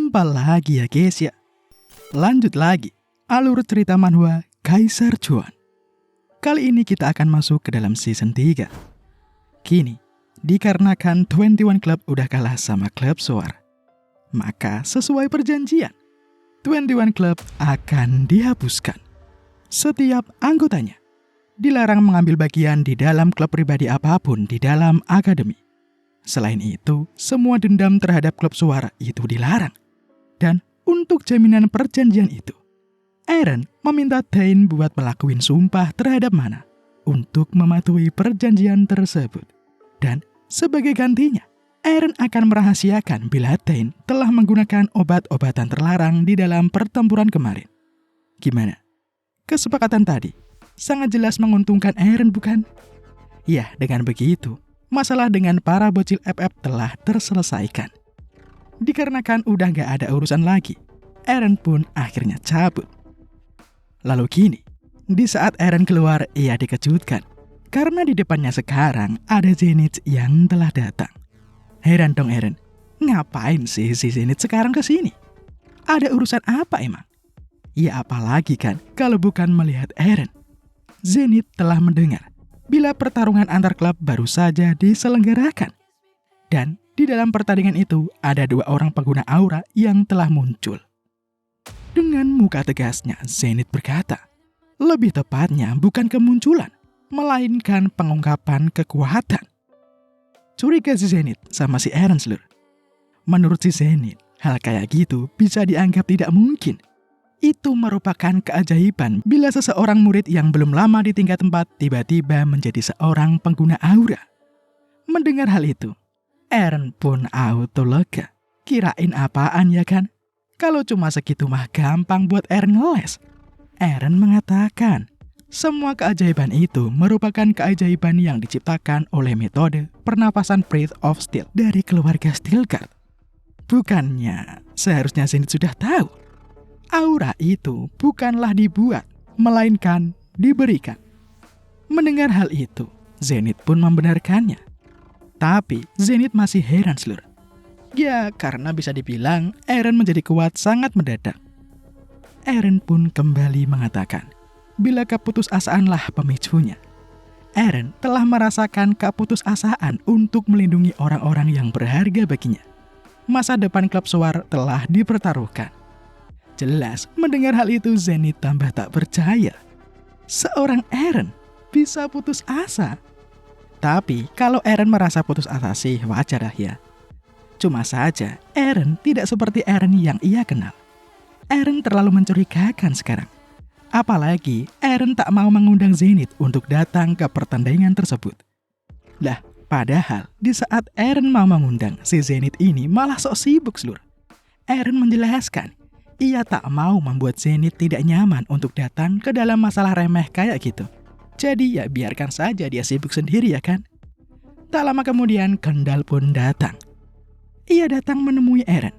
Jumpa lagi ya guys ya. Lanjut lagi alur cerita manhwa Kaisar Chuan. Kali ini kita akan masuk ke dalam season 3. Kini, dikarenakan 21 Club udah kalah sama Club Soar, maka sesuai perjanjian, 21 Club akan dihapuskan. Setiap anggotanya dilarang mengambil bagian di dalam klub pribadi apapun di dalam akademi. Selain itu, semua dendam terhadap Klub Soar itu dilarang. Dan untuk jaminan perjanjian itu, Eren meminta Dain buat melakuin sumpah terhadap Mana untuk mematuhi perjanjian tersebut. Dan sebagai gantinya, Eren akan merahasiakan bila Dain telah menggunakan obat-obatan terlarang di dalam pertempuran kemarin. Gimana? Kesepakatan tadi sangat jelas menguntungkan Eren, bukan? Ya, dengan begitu, masalah dengan para bocil FF telah terselesaikan. Dikarenakan udah gak ada urusan lagi, Eren pun akhirnya cabut. Lalu kini, di saat Eren keluar, ia dikejutkan karena di depannya sekarang ada Zenith yang telah datang. Heran dong Eren, ngapain sih si Zenith sekarang kesini? Ada urusan apa emang? Ya apalagi kan kalau bukan melihat Eren. Zenith telah mendengar bila pertarungan antar klub baru saja diselenggarakan. Dan di dalam pertandingan itu ada 2 orang pengguna aura yang telah muncul. Dengan muka tegasnya, Zenith berkata, lebih tepatnya bukan kemunculan, melainkan pengungkapan kekuatan. Curiga si Zenith sama si Eren seluruh. Menurut si Zenith, hal kayak gitu bisa dianggap tidak mungkin. Itu merupakan keajaiban bila seseorang murid yang belum lama di tingkat 4 tiba-tiba menjadi seorang pengguna aura. Mendengar hal itu, Eren pun auto lega. Kirain apaan ya kan? Kalau cuma segitu mah gampang buat Eren ngeles. Eren mengatakan, semua keajaiban itu merupakan keajaiban yang diciptakan oleh metode pernapasan Breath of Steel dari keluarga Steelguard. Bukannya seharusnya Zenith sudah tahu? Aura itu bukanlah dibuat, melainkan diberikan. Mendengar hal itu, Zenith pun membenarkannya. Tapi Zenith masih heran seluruh. Ya, karena bisa dibilang Eren menjadi kuat sangat mendadak. Eren pun kembali mengatakan, bila keputusasaanlah pemicunya. Eren telah merasakan keputusasaan untuk melindungi orang-orang yang berharga baginya. Masa depan Klub Soar telah dipertaruhkan. Jelas, mendengar hal itu Zenith tambah tak percaya. Seorang Eren bisa putus asa. Tapi kalau Eren merasa putus asa sih wajar lah ya. Cuma saja, Eren tidak seperti Eren yang ia kenal. Eren terlalu mencurigakan sekarang. Apalagi, Eren tak mau mengundang Zenith untuk datang ke pertandingan tersebut. Lah, padahal di saat Eren mau mengundang, si Zenith ini malah sok sibuk seluruh. Eren menjelaskan, ia tak mau membuat Zenith tidak nyaman untuk datang ke dalam masalah remeh kayak gitu. Jadi ya biarkan saja dia sibuk sendiri ya kan. Tak lama kemudian, Kendall pun datang. Ia datang menemui Eren.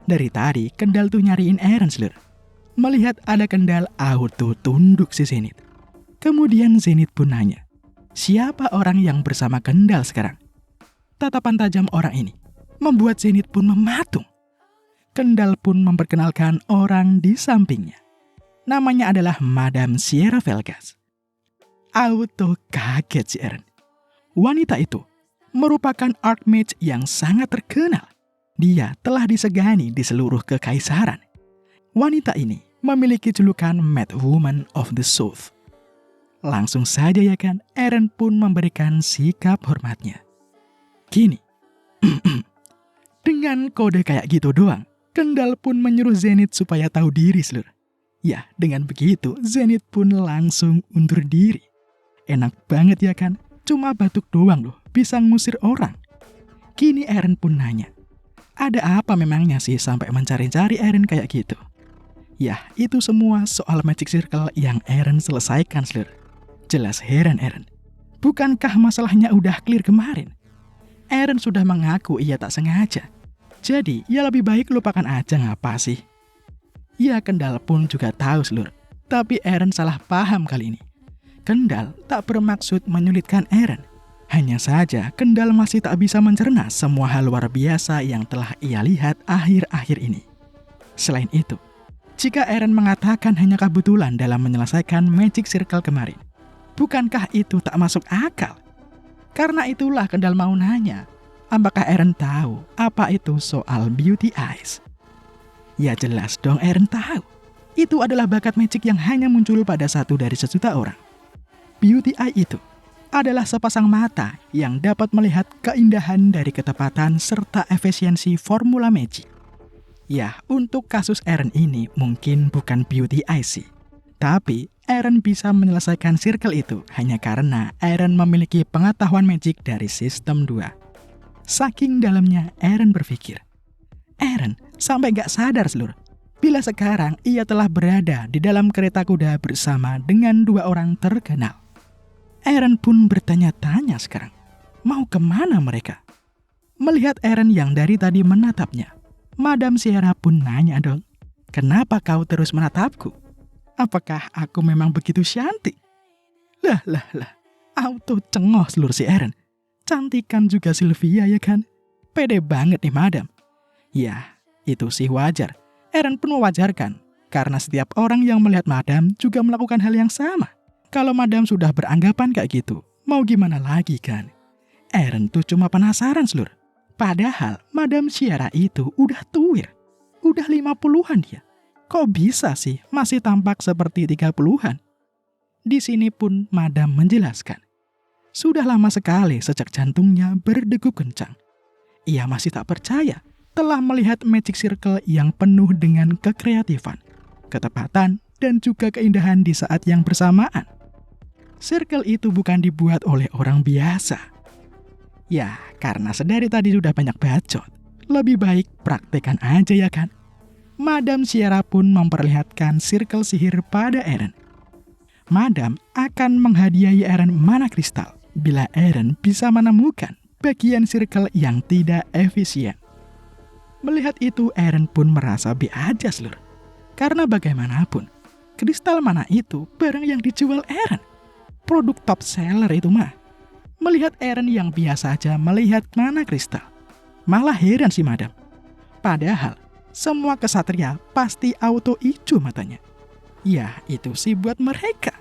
Dari tadi, Kendall tuh nyariin Eren seluruh. Melihat ada Kendall, auto tunduk si Zenith. Kemudian Zenith pun nanya, siapa orang yang bersama Kendall sekarang? Tatapan tajam orang ini membuat Zenith pun mematung. Kendall pun memperkenalkan orang di sampingnya. Namanya adalah Madame Sierra Velgas. Auto kaget si Eren. Wanita itu merupakan Archmage yang sangat terkenal. Dia telah disegani di seluruh kekaisaran. Wanita ini memiliki julukan Mad Woman of the South. Langsung saja ya kan, Eren pun memberikan sikap hormatnya. Kini, dengan kode kayak gitu doang, Kendall pun menyuruh Zenith supaya tahu diri seluruh. Ya, dengan begitu Zenith pun langsung undur diri. Enak banget ya kan, cuma batuk doang loh, bisa ngusir orang. Kini Eren pun nanya, ada apa memangnya sih sampai mencari-cari Eren kayak gitu? Ya, itu semua soal Magic Circle yang Eren selesaikan seluruh. Jelas heran Eren. Bukankah masalahnya udah clear kemarin? Eren sudah mengaku ia tak sengaja. Jadi, ya lebih baik lupakan aja ngapa sih? Ya, Kendall pun juga tahu seluruh. Tapi Eren salah paham kali ini. Kendall tak bermaksud menyulitkan Eren. Hanya saja, Kendall masih tak bisa mencerna semua hal luar biasa yang telah ia lihat akhir-akhir ini. Selain itu, jika Eren mengatakan hanya kebetulan dalam menyelesaikan Magic Circle kemarin, bukankah itu tak masuk akal? Karena itulah Kendall mau nanya, apakah Eren tahu apa itu soal Beauty Eyes? Ya jelas dong Eren tahu. Itu adalah bakat magic yang hanya muncul pada satu dari sejuta orang. Beauty Eye itu adalah sepasang mata yang dapat melihat keindahan dari ketepatan serta efisiensi formula magic. Ya, untuk kasus Eren ini mungkin bukan Beauty Eye sih. Tapi Eren bisa menyelesaikan circle itu hanya karena Eren memiliki pengetahuan magic dari sistem 2. Saking dalamnya Eren berpikir. Eren sampai gak sadar seluruh. Bila sekarang ia telah berada di dalam kereta kuda bersama dengan 2 orang terkenal. Eren pun bertanya-tanya sekarang, mau kemana mereka? Melihat Eren yang dari tadi menatapnya, Madam Sierra pun nanya dong, kenapa kau terus menatapku? Apakah aku memang begitu cantik? Lah, auto cengoh seluruh si Eren. Cantikan juga Sylvia ya kan? Pede banget nih Madam. Ya, itu sih wajar. Eren pun mewajarkan, karena setiap orang yang melihat Madam juga melakukan hal yang sama. Kalau Madam sudah beranggapan kayak gitu, mau gimana lagi kan? Eren tuh cuma penasaran seluruh. Padahal Madam Sierra itu udah tuir. Udah 50-an dia. Kok bisa sih masih tampak seperti 30-an? Di sini pun Madam menjelaskan. Sudah lama sekali sejak jantungnya berdegup kencang. Ia masih tak percaya telah melihat Magic Circle yang penuh dengan kekreatifan, ketepatan, dan juga keindahan di saat yang bersamaan. Circle itu bukan dibuat oleh orang biasa. Ya, karena sedari tadi sudah banyak bacot, lebih baik praktekan aja ya kan? Madam Sierra pun memperlihatkan circle sihir pada Eren. Madam akan menghadiahi Eren mana kristal bila Eren bisa menemukan bagian circle yang tidak efisien. Melihat itu, Eren pun merasa be aja seluruh. Karena bagaimanapun, kristal mana itu barang yang dijual Eren. Produk top seller itu mah. Melihat Eren yang biasa aja melihat mana kristal. Malah heran si Madam. Padahal, semua kesatria pasti auto ijo matanya. Ya, itu sih buat mereka.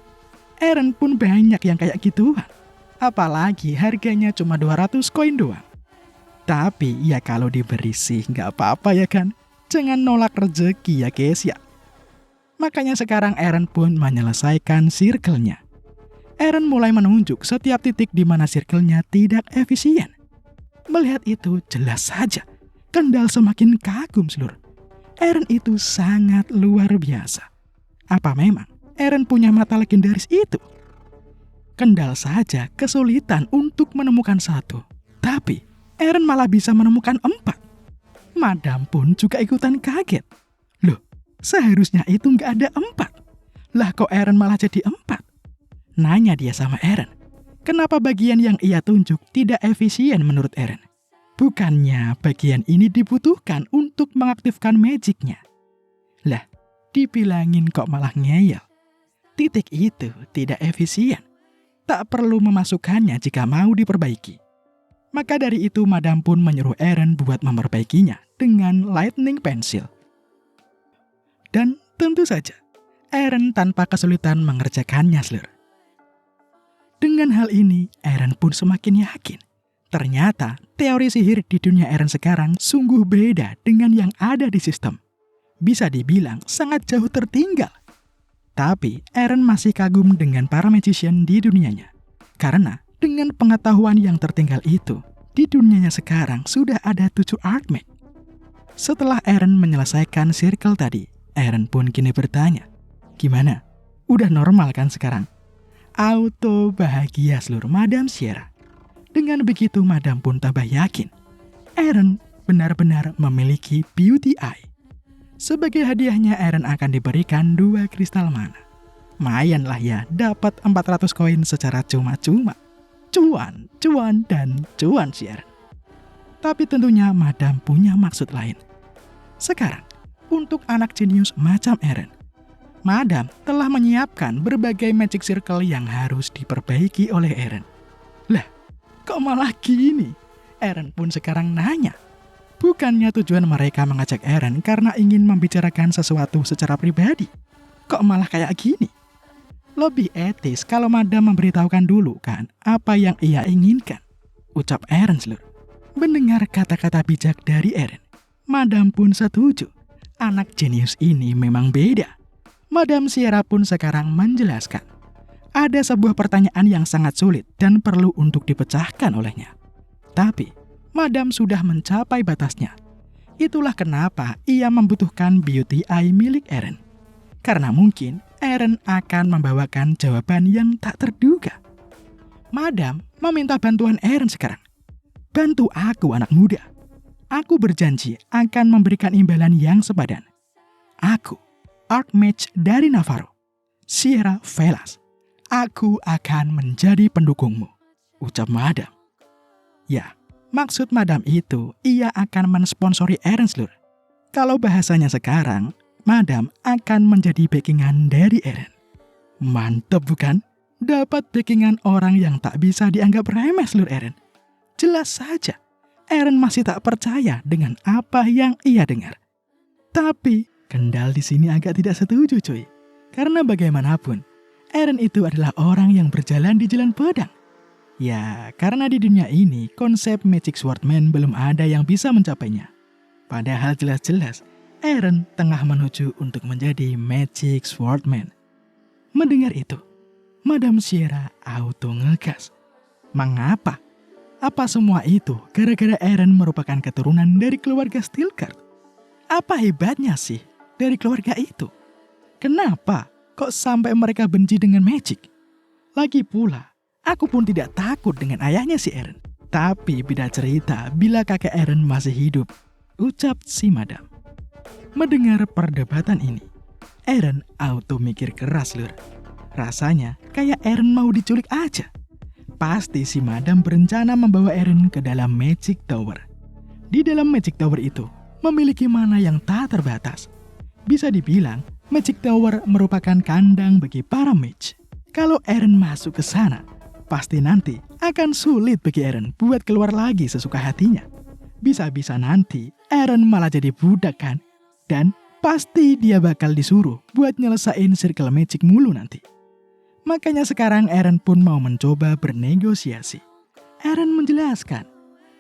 Eren pun banyak yang kayak gituan. Apalagi harganya cuma 200 koin doang. Tapi ya kalau diberi sih nggak apa-apa ya kan. Jangan nolak rezeki ya guys ya. Makanya sekarang Eren pun menyelesaikan circle-nya. Eren mulai menunjuk setiap titik di mana circle-nya tidak efisien. Melihat itu jelas saja Kendall semakin kagum seluruh. Eren itu sangat luar biasa. Apa memang Eren punya mata legendaris itu? Kendall saja kesulitan untuk menemukan satu. Tapi Eren malah bisa menemukan 4. Madam pun juga ikutan kaget. Loh, seharusnya itu nggak ada 4. Lah kok Eren malah jadi 4? Nanya dia sama Eren. Kenapa bagian yang ia tunjuk tidak efisien menurut Eren? Bukannya bagian ini dibutuhkan untuk mengaktifkan magicnya? Lah, dibilangin kok malah ngeyel. Titik itu tidak efisien. Tak perlu memasukkannya jika mau diperbaiki. Maka dari itu Madam pun menyuruh Eren buat memperbaikinya dengan lightning pencil. Dan tentu saja, Eren tanpa kesulitan mengerjakannya seluruh. Dengan hal ini, Eren pun semakin yakin. Ternyata teori sihir di dunia Eren sekarang sungguh beda dengan yang ada di sistem. Bisa dibilang sangat jauh tertinggal. Tapi Eren masih kagum dengan para magician di dunianya. Karena dengan pengetahuan yang tertinggal itu, di dunianya sekarang sudah ada 7 Archmage. Setelah Eren menyelesaikan circle tadi, Eren pun kini bertanya, gimana? Udah normal kan sekarang? Auto bahagia seluruh Madam Sierra. Dengan begitu Madam pun tambah yakin. Eren benar-benar memiliki Beauty Eye. Sebagai hadiahnya Eren akan diberikan 2 kristal mana. Mayan lah ya, dapat 400 koin secara cuma-cuma. Cuan, dan cuan si Eren. Tapi tentunya Madam punya maksud lain. Sekarang, untuk anak jenius macam Eren, Madam telah menyiapkan berbagai magic circle yang harus diperbaiki oleh Eren. Lah, kok malah gini? Eren pun sekarang nanya, Bukannya tujuan mereka mengajak Eren karena ingin membicarakan sesuatu secara pribadi. Kok malah kayak gini? Lebih etis kalau Madam memberitahukan dulu kan apa yang ia inginkan. Ucap Eren, Lur. Mendengar kata-kata bijak dari Eren, Madam pun setuju. Anak jenius ini memang beda. Madam Sierra pun sekarang menjelaskan. Ada sebuah pertanyaan yang sangat sulit dan perlu untuk dipecahkan olehnya. Tapi Madam sudah mencapai batasnya. Itulah kenapa ia membutuhkan beauty eye milik Eren. Karena mungkin Eren akan membawakan jawaban yang tak terduga. Madam meminta bantuan Eren sekarang. Bantu aku, anak muda. Aku berjanji akan memberikan imbalan yang sepadan. Aku, Archmage dari Navarro, Sierra Velas. Aku akan menjadi pendukungmu, ucap Madam. Ya, maksud Madam itu, ia akan mensponsori Eren, Lur. Kalau bahasanya sekarang, Madam akan menjadi backingan dari Eren. Mantep bukan? Dapat backingan orang yang tak bisa dianggap remeh, Lur Eren. Jelas saja, Eren masih tak percaya dengan apa yang ia dengar. Tapi, Kendall di sini agak tidak setuju, cuy. Karena bagaimanapun, Eren itu adalah orang yang berjalan di jalan pedang. Ya, karena di dunia ini, konsep Magic Swordman belum ada yang bisa mencapainya. Padahal jelas-jelas, Eren tengah menuju untuk menjadi Magic Swordman. Mendengar itu, Madam Sierra auto ngegas. Mengapa? Apa semua itu gara-gara Eren merupakan keturunan dari keluarga Steelguard? Apa hebatnya sih dari keluarga itu? Kenapa kok sampai mereka benci dengan magic? Lagi pula, aku pun tidak takut dengan ayahnya si Eren. Tapi beda cerita bila kakek Eren masih hidup, ucap si Madam. Mendengar perdebatan ini, Eren auto mikir keras, Lur. Rasanya kayak Eren mau diculik aja. Pasti si Madam berencana membawa Eren ke dalam Magic Tower. Di dalam Magic Tower itu, memiliki mana yang tak terbatas. Bisa dibilang, Magic Tower merupakan kandang bagi para mage. Kalau Eren masuk ke sana, pasti nanti akan sulit bagi Eren buat keluar lagi sesuka hatinya. Bisa-bisa nanti Eren malah jadi budak kan? Dan pasti dia bakal disuruh buat nyelesain circle magic mulu nanti. Makanya sekarang Eren pun mau mencoba bernegosiasi. Eren menjelaskan,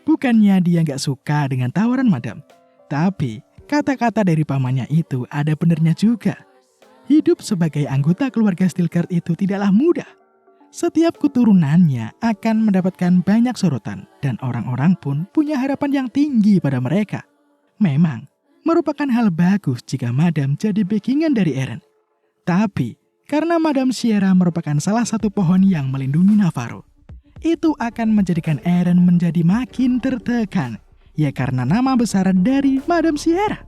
bukannya dia gak suka dengan tawaran Madam, tapi kata-kata dari pamannya itu ada benernya juga. Hidup sebagai anggota keluarga Steelguard itu tidaklah mudah. Setiap keturunannya akan mendapatkan banyak sorotan dan orang-orang pun punya harapan yang tinggi pada mereka. Memang, merupakan hal bagus jika Madam jadi backingan dari Eren. Tapi, karena Madam Sierra merupakan salah satu pohon yang melindungi Navarro, itu akan menjadikan Eren menjadi makin tertekan. Ya karena nama besar dari Madam Sierra.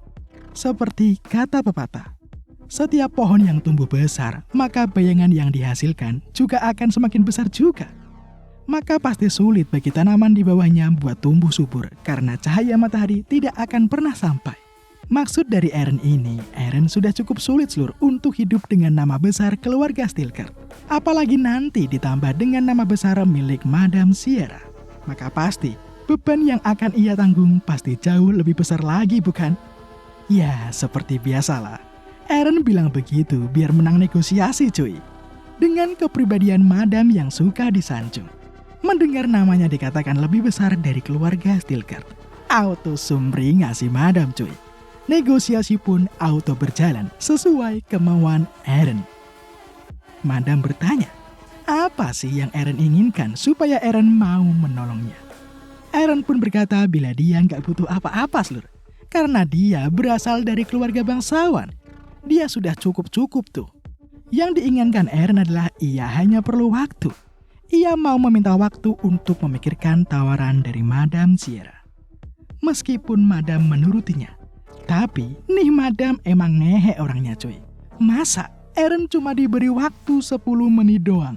Seperti kata pepatah, setiap pohon yang tumbuh besar, maka bayangan yang dihasilkan juga akan semakin besar juga. Maka pasti sulit bagi tanaman di bawahnya buat tumbuh subur karena cahaya matahari tidak akan pernah sampai. Maksud dari Eren ini, Eren sudah cukup sulit Lur untuk hidup dengan nama besar keluarga Steelguard. Apalagi nanti ditambah dengan nama besar milik Madam Sierra. Maka pasti, beban yang akan ia tanggung pasti jauh lebih besar lagi bukan? Ya, seperti biasalah. Eren bilang begitu biar menang negosiasi cuy. Dengan kepribadian Madam yang suka disanjung. Mendengar namanya dikatakan lebih besar dari keluarga Steelguard. Auto sumringah si Madam cuy. Negosiasi pun auto berjalan sesuai kemauan Eren. Madam bertanya, apa sih yang Eren inginkan supaya Eren mau menolongnya? Eren pun berkata bila dia nggak butuh apa-apa, Lur. Karena dia berasal dari keluarga bangsawan. Dia sudah cukup-cukup tuh. Yang diinginkan Eren adalah ia hanya perlu waktu. Ia mau meminta waktu untuk memikirkan tawaran dari Madam Sierra. Meskipun Madam menurutinya, tapi nih Madam emang ngehe orangnya cuy. Masa Eren cuma diberi waktu 10 menit doang?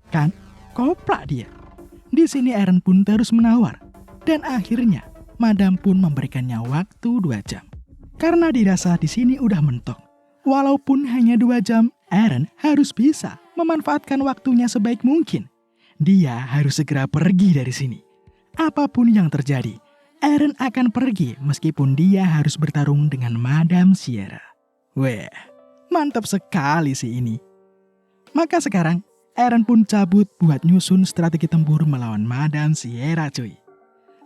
Kan koplak dia. Di sini Eren pun terus menawar. Dan akhirnya Madam pun memberikannya waktu 2 jam. Karena dirasa di sini udah mentok. Walaupun hanya 2 jam, Eren harus bisa memanfaatkan waktunya sebaik mungkin. Dia harus segera pergi dari sini. Apapun yang terjadi, Eren akan pergi meskipun dia harus bertarung dengan Madam Sierra. Weh, mantap sekali sih ini. Maka sekarang, Eren pun cabut buat nyusun strategi tempur melawan Madam Sierra cuy.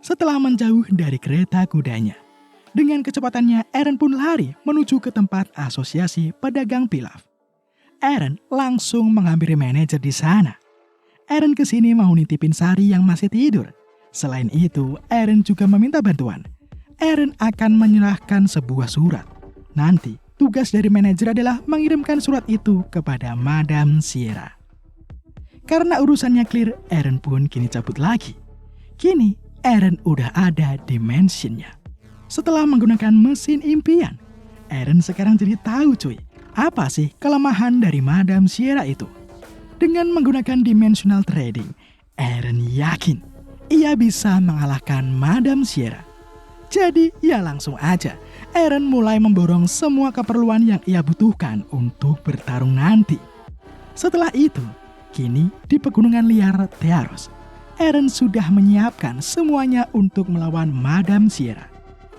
Setelah menjauh dari kereta kudanya, dengan kecepatannya Eren pun lari menuju ke tempat asosiasi pedagang pilaf. Eren langsung menghampiri manajer di sana. Eren kesini mau nitipin Sari yang masih tidur. Selain itu, Eren juga meminta bantuan. Eren akan menyerahkan sebuah surat. Nanti, tugas dari manajer adalah mengirimkan surat itu kepada Madam Sierra. Karena urusannya clear, Eren pun kini cabut lagi. Kini, Eren udah ada di mansionnya. Setelah menggunakan mesin impian, Eren sekarang jadi tahu cuy, apa sih kelemahan dari Madam Sierra itu. Dengan menggunakan dimensional trading, Eren yakin ia bisa mengalahkan Madam Sierra. Jadi ya langsung aja, Eren mulai memborong semua keperluan yang ia butuhkan untuk bertarung nanti. Setelah itu, kini di pegunungan liar Theros, Eren sudah menyiapkan semuanya untuk melawan Madam Sierra.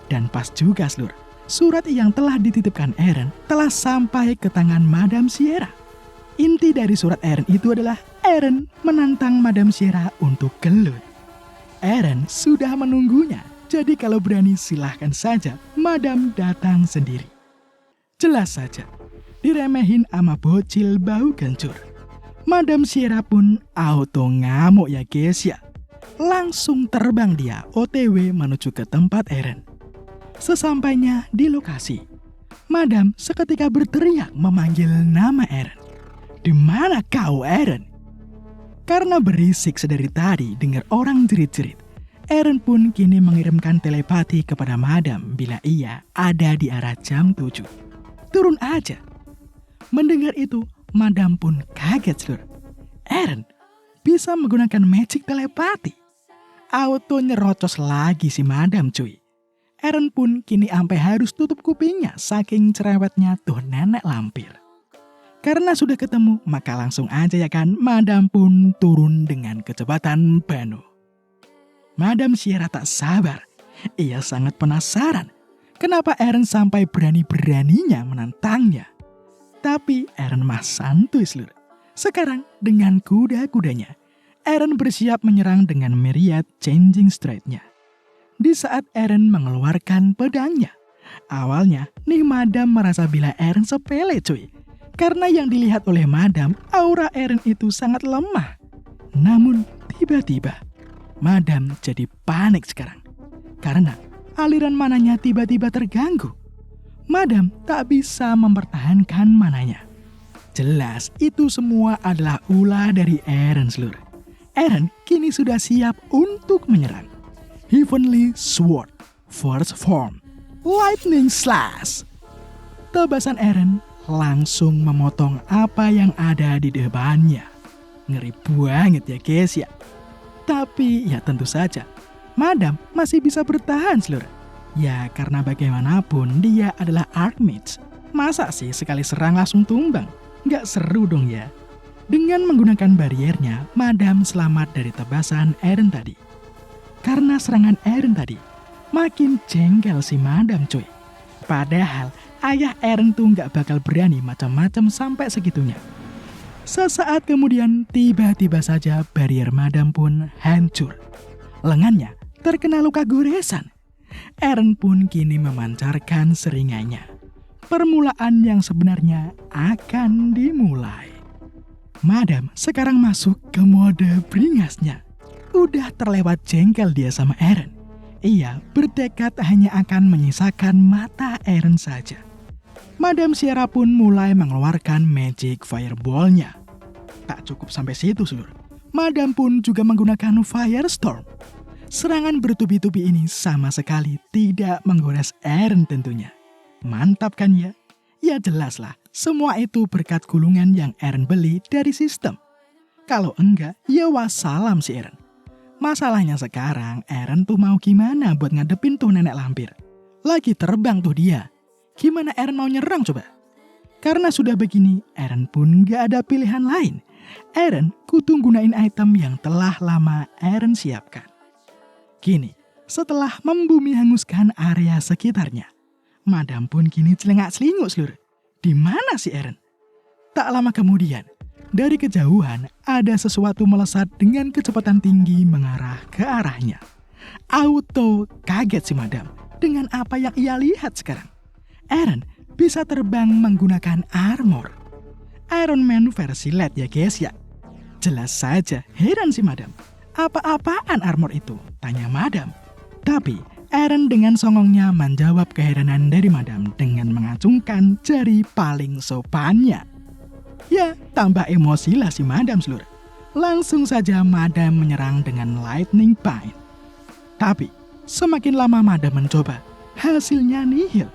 Dan pas juga seluruh, surat yang telah dititipkan Eren telah sampai ke tangan Madam Sierra. Inti dari surat Eren itu adalah Eren menantang Madam Sierra untuk gelut. Eren sudah menunggunya, jadi kalau berani silahkan saja Madam datang sendiri. Jelas saja, diremehin sama bocil bau kencur. Madam Sierra pun auto ngamuk ya guys ya. Langsung terbang dia OTW menuju ke tempat Eren. Sesampainya di lokasi, Madam seketika berteriak memanggil nama Eren. Di mana kau Eren? Karena berisik sedari tadi dengar orang jerit-jerit, Eren pun kini mengirimkan telepati kepada Madam bila ia ada di arah jam 7. Turun aja. Mendengar itu, Madam pun kaget seluruh. Eren bisa menggunakan magic telepati. Auto nyerocos lagi si Madam cuy. Eren pun kini sampai harus tutup kupingnya saking cerewetnya tuh nenek lampir. Karena sudah ketemu, maka langsung aja ya kan, Madam pun turun dengan kecepatan penuh. Madam Sierra tak sabar. Ia sangat penasaran kenapa Eren sampai berani-beraninya menantangnya. Tapi Eren mah santuy seluruh. Sekarang dengan kuda-kudanya, Eren bersiap menyerang dengan myriad changing stride-nya. Di saat Eren mengeluarkan pedangnya, awalnya nih Madam merasa bila Eren sepele cuy. Karena yang dilihat oleh Madam, aura Eren itu sangat lemah. Namun tiba-tiba, Madam jadi panik sekarang. Karena aliran mananya tiba-tiba terganggu. Madam tak bisa mempertahankan mananya. Jelas itu semua adalah ulah dari Eren seluruh. Eren kini sudah siap untuk menyerang. Heavenly Sword, First Form, Lightning Slash. Tebasan Eren langsung memotong apa yang ada di depannya. Ngeri banget ya guys ya. Tapi ya tentu saja, Madam masih bisa bertahan seluruh. Ya karena bagaimanapun dia adalah Archmage. Masa sih sekali serang langsung tumbang? Nggak seru dong ya. Dengan menggunakan bariernya, Madam selamat dari tebasan Eren tadi. Karena serangan Eren tadi, makin jengkel si Madam cuy. Padahal ayah Eren tuh nggak bakal berani macam-macam sampai segitunya. Sesaat kemudian tiba-tiba saja barier Madam pun hancur. Lengannya terkena luka goresan. Eren pun kini memancarkan seringannya. Permulaan yang sebenarnya akan dimulai. Madam sekarang masuk ke mode beringasnya. Udah terlewat jengkel dia sama Eren. Ia bertekad hanya akan menyisakan mata Eren saja. Madam Sierra pun mulai mengeluarkan magic fireball-nya. Tak cukup sampai situ seluruh. Madam pun juga menggunakan firestorm. Serangan bertubi-tubi ini sama sekali tidak menggores Eren tentunya. Mantap kan ya? Ya jelaslah, semua itu berkat gulungan yang Eren beli dari sistem. Kalau enggak, ya wassalam si Eren. Masalahnya sekarang, Eren tuh mau gimana buat ngadepin tuh nenek lampir. Lagi terbang tuh dia. Gimana Eren mau nyerang coba? Karena sudah begini, Eren pun gak ada pilihan lain. Eren kudu gunain item yang telah lama Eren siapkan. Kini, Setelah membumi hanguskan area sekitarnya, Madam pun kini celengak-celinguk seluruh. Di mana si Eren? Tak lama kemudian, dari kejauhan ada sesuatu melesat dengan kecepatan tinggi mengarah ke arahnya. Auto kaget si Madam dengan apa yang ia lihat sekarang. Eren bisa terbang menggunakan armor. Iron Man versi LED ya guys ya. Jelas saja heran si Madam. Apa-apaan armor itu? Tanya Madam. Tapi Eren dengan songongnya menjawab keheranan dari Madam dengan mengacungkan jari paling sopannya. Ya, tambah emosilah si Madam seluruh. Langsung saja Madam menyerang dengan lightning bite. Tapi semakin lama Madam mencoba, hasilnya nihil.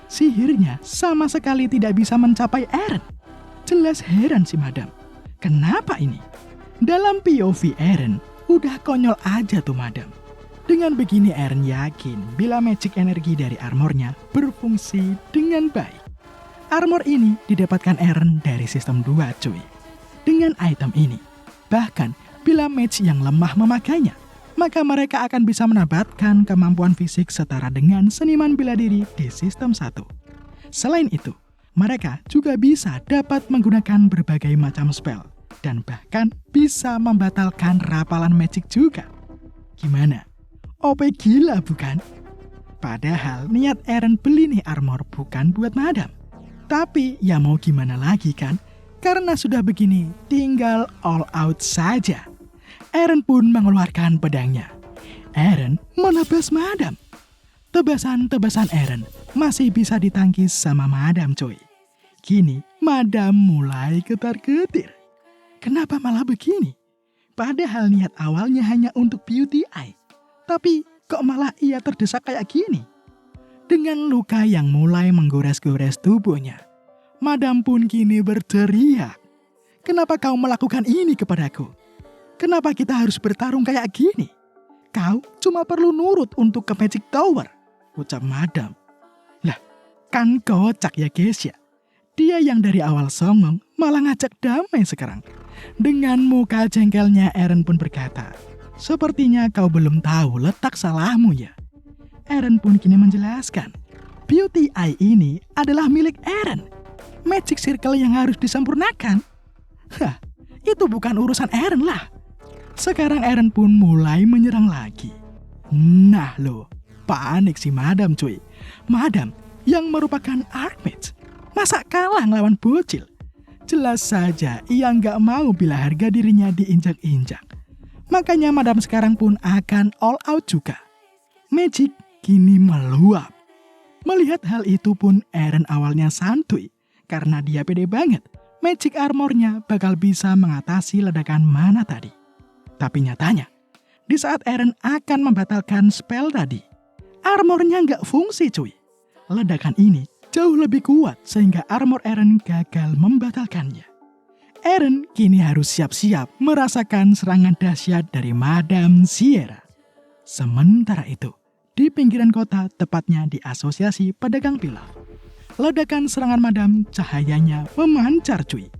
Sihirnya sama sekali tidak bisa mencapai Eren. Jelas heran si Madam. Kenapa ini? Dalam POV Eren, udah konyol aja tuh Madam. Dengan begini Eren yakin bila magic energi dari armornya berfungsi dengan baik. Armor ini didapatkan Eren dari sistem 2 cuy. Dengan item ini, bahkan bila mage yang lemah memakainya, maka mereka akan bisa mendapatkan kemampuan fisik setara dengan seniman bela diri di sistem 1. Selain itu, mereka juga bisa dapat menggunakan berbagai macam spell dan bahkan bisa membatalkan rapalan magic juga. Gimana? OP gila bukan? Padahal niat Eren beli nih armor bukan buat Madam. Tapi ya mau gimana lagi kan? Karena sudah begini, tinggal all out saja. Eren pun mengeluarkan pedangnya. Eren menebas Madam. Tebasan-tebasan Eren masih bisa ditangkis sama Madam coy. Kini Madam mulai ketar-ketir. Kenapa malah begini? Padahal niat awalnya hanya untuk beauty eye. Tapi kok malah ia terdesak kayak gini? Dengan luka yang mulai menggores-gores tubuhnya, Madam pun kini berteriak. Kenapa kau melakukan ini kepadaku? Kenapa kita harus bertarung kayak gini? Kau cuma perlu nurut untuk ke Magic Tower, ucap Madam. Lah, kan kocak ya guys ya. Dia yang dari awal songong malah ngajak damai sekarang. Dengan muka jengkelnya Eren pun berkata, sepertinya kau belum tahu letak salahmu ya. Eren pun kini menjelaskan, Beauty Eye ini adalah milik Eren. Magic Circle yang harus disempurnakan. Hah, itu bukan urusan Eren lah. Sekarang Eren pun mulai menyerang lagi. Nah loh, panik si Madam cuy. Madam yang merupakan Archmage. Masa kalah ngelawan bocil? Jelas saja ia nggak mau bila harga dirinya diinjak-injak. Makanya Madam sekarang pun akan all out juga. Magic kini meluap. Melihat hal itu pun Eren awalnya santuy. Karena dia pede banget. Magic armornya bakal bisa mengatasi ledakan mana tadi. Tapi nyatanya, di saat Eren akan membatalkan spell tadi, armornya nggak fungsi cuy. Ledakan ini jauh lebih kuat sehingga armor Eren gagal membatalkannya. Eren kini harus siap-siap merasakan serangan dahsyat dari Madam Sierra. Sementara itu, di pinggiran kota, tepatnya di asosiasi pedagang pilaf, ledakan serangan Madam cahayanya memancar cuy.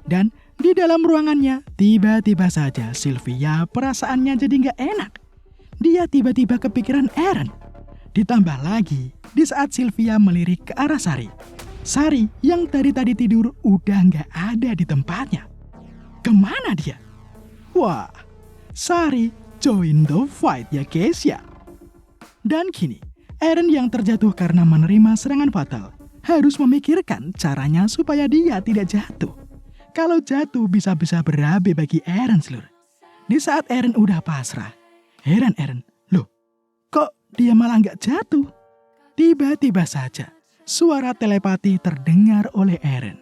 Dan di dalam ruangannya, tiba-tiba saja Sylvia perasaannya jadi nggak enak. Dia tiba-tiba kepikiran Eren. Ditambah lagi, di saat Sylvia melirik ke arah Sari. Sari yang tadi tidur udah nggak ada di tempatnya. Kemana dia? Wah, Sari join the fight ya guys ya. Dan kini, Eren yang terjatuh karena menerima serangan fatal harus memikirkan caranya supaya dia tidak jatuh. Kalau jatuh bisa-bisa berabe bagi Eren seluruh. Di saat Eren udah pasrah, heran Eren, loh kok dia malah nggak jatuh? Tiba-tiba saja, suara telepati terdengar oleh Eren.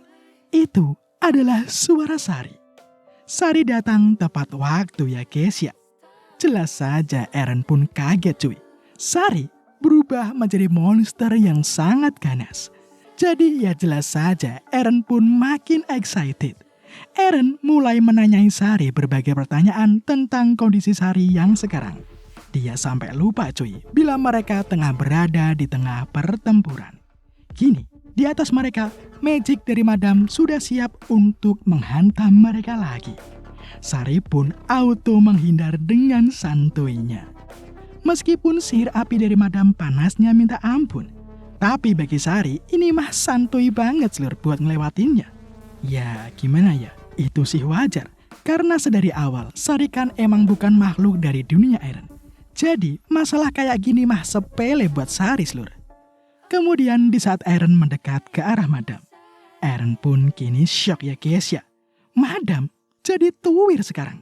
Itu adalah suara Sari. Sari datang tepat waktu ya guys ya. Jelas saja Eren pun kaget cuy. Sari berubah menjadi monster yang sangat ganas. Jadi ya jelas saja Eren pun makin excited. Eren mulai menanyai Sari berbagai pertanyaan tentang kondisi Sari yang sekarang. Dia sampai lupa cuy bila mereka tengah berada di tengah pertempuran. Kini, di atas mereka, magic dari Madam sudah siap untuk menghantam mereka lagi. Sari pun auto menghindar dengan santuinya. Meskipun sihir api dari Madam panasnya minta ampun, tapi bagi Sari ini mah santuy banget Lur buat ngelewatinnya. Ya gimana ya, itu sih wajar. Karena sedari awal Sari kan emang bukan makhluk dari dunia Eren. Jadi masalah kayak gini mah sepele buat Sari Lur. Kemudian di saat Eren mendekat ke arah Madam, Eren pun kini syok ya guys ya. Madam jadi tuwir sekarang.